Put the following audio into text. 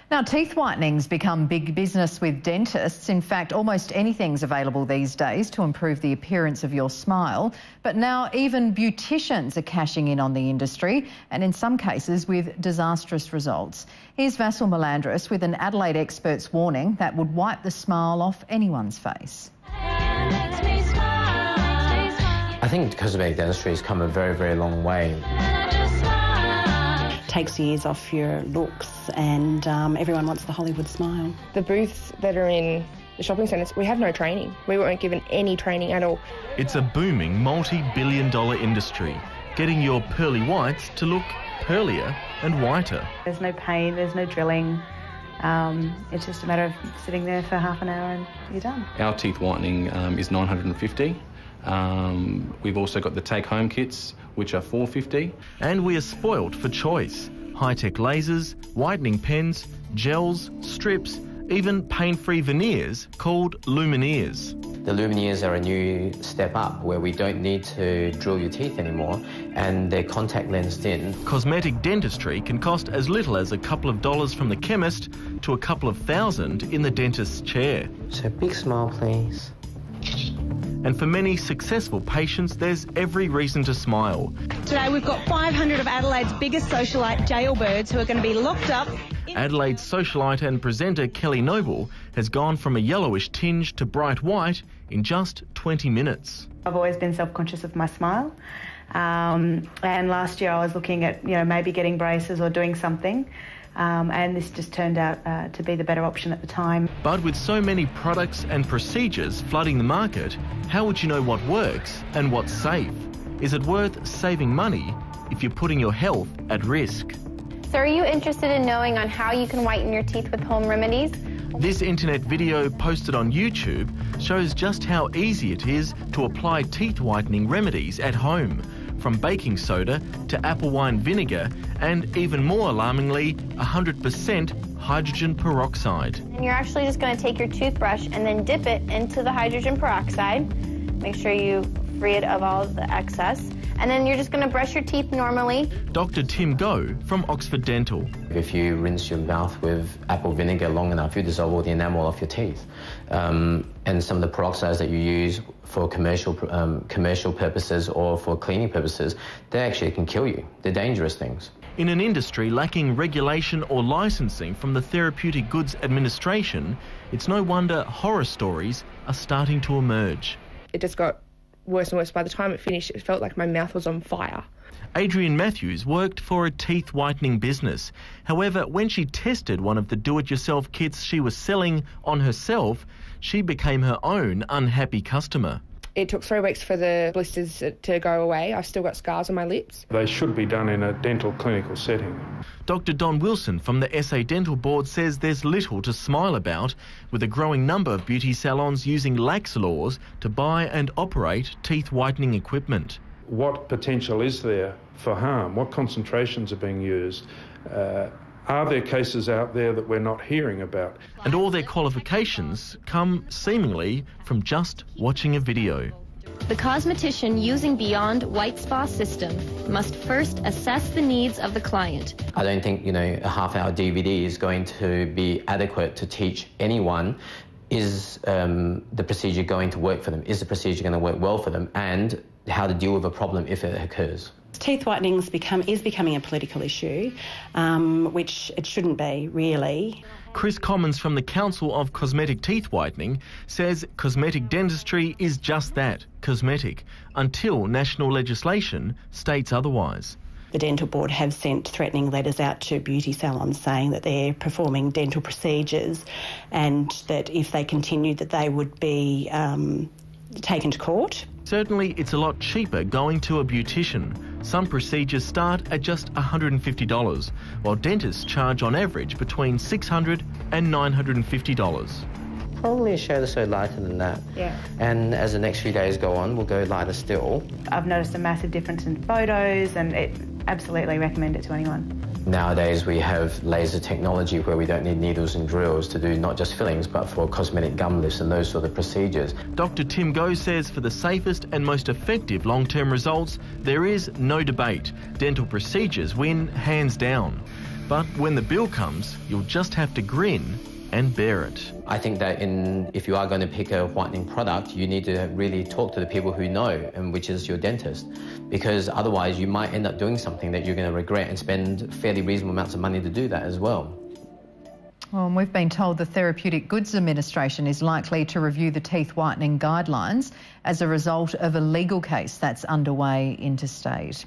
Now, teeth whitening's become big business with dentists. In fact, almost anything's available these days to improve the appearance of your smile. But now even beauticians are cashing in on the industry, and in some cases with disastrous results. Here's Vassal Melandris with an Adelaide expert's warning that would wipe the smile off anyone's face. I think cosmetic dentistry has come a very, very long way. Takes years off your looks, and everyone wants the Hollywood smile. The booths that are in the shopping centres, we have no training. We weren't given any training at all. It's a booming multi-billion-dollar industry, getting your pearly whites to look pearlier and whiter. There's no pain, there's no drilling. It's just a matter of sitting there for half an hour and you're done. Our teeth whitening is $950. We've also got the take-home kits, which are $450. And we are spoilt for choice. High-tech lasers, whitening pens, gels, strips, even pain-free veneers called lumineers. The lumineers are a new step up where we don't need to drill your teeth anymore, and they're contact lensed in. Cosmetic dentistry can cost as little as a couple of dollars from the chemist to a couple of thousand in the dentist's chair. So big smile, please. And for many successful patients, there's every reason to smile. Today we've got 500 of Adelaide's biggest socialite jailbirds who are going to be locked up. Adelaide's socialite and presenter Kelly Noble has gone from a yellowish tinge to bright white in just 20 minutes. I've always been self-conscious of my smile, and last year I was looking at maybe getting braces or doing something. And this just turned out to be the better option at the time. But with so many products and procedures flooding the market, how would you know what works and what's safe? Is it worth saving money if you're putting your health at risk? So are you interested in knowing on how you can whiten your teeth with home remedies? This internet video posted on YouTube shows just how easy it is to apply teeth whitening remedies at home, from baking soda to apple wine vinegar and, even more alarmingly, 100% hydrogen peroxide. And you're actually just going to take your toothbrush and then dip it into the hydrogen peroxide. Make sure you free it of all of the excess. And then you're just going to brush your teeth normally. Dr. Tim Goh from Oxford Dental. If you rinse your mouth with apple vinegar long enough, you dissolve all the enamel off your teeth. And some of the peroxides that you use for commercial purposes or for cleaning purposes, they actually can kill you. They're dangerous things. In an industry lacking regulation or licensing from the Therapeutic Goods Administration, it's no wonder horror stories are starting to emerge. It just got worse and worse. By the time it finished, it felt like my mouth was on fire. Adrienne Matthews worked for a teeth whitening business. However, when she tested one of the do-it-yourself kits she was selling on herself, she became her own unhappy customer. It took 3 weeks for the blisters to go away. I've still got scars on my lips. They should be done in a dental clinical setting. Dr. Don Wilson from the SA Dental Board says there's little to smile about, with a growing number of beauty salons using lax laws to buy and operate teeth whitening equipment. What potential is there for harm? What concentrations are being used? Are there cases out there that we're not hearing about? And all their qualifications come seemingly from just watching a video. The cosmetician using Beyond White Spa system must first assess the needs of the client. I don't think, a half-hour DVD is going to be adequate to teach anyone, is the procedure going to work for them? Is the procedure going to work well for them? And how to deal with a problem if it occurs. Teeth whitening is becoming a political issue, which it shouldn't be, really. Chris Commons from the Council of Cosmetic Teeth Whitening says cosmetic dentistry is just that, cosmetic, until national legislation states otherwise. The Dental Board have sent threatening letters out to beauty salons saying that they're performing dental procedures and that if they continued that they would be taken to court. Certainly, it's a lot cheaper going to a beautician. Some procedures start at just $150, while dentists charge on average between $600 and $950. Probably a shade or so lighter than that. Yeah. And as the next few days go on, we'll go lighter still. I've noticed a massive difference in photos, and absolutely recommend it to anyone. Nowadays we have laser technology where we don't need needles and drills to do not just fillings but for cosmetic gum lifts and those sort of procedures. Dr. Tim Goh says for the safest and most effective long-term results, there is no debate. Dental procedures win hands down. But when the bill comes, you'll just have to grin and bear it. I think that if you are going to pick a whitening product, you need to really talk to the people who know, and which is your dentist, because otherwise you might end up doing something that you're going to regret and spend fairly reasonable amounts of money to do that as well. Well, and we've been told the Therapeutic Goods Administration is likely to review the teeth whitening guidelines as a result of a legal case that's underway interstate.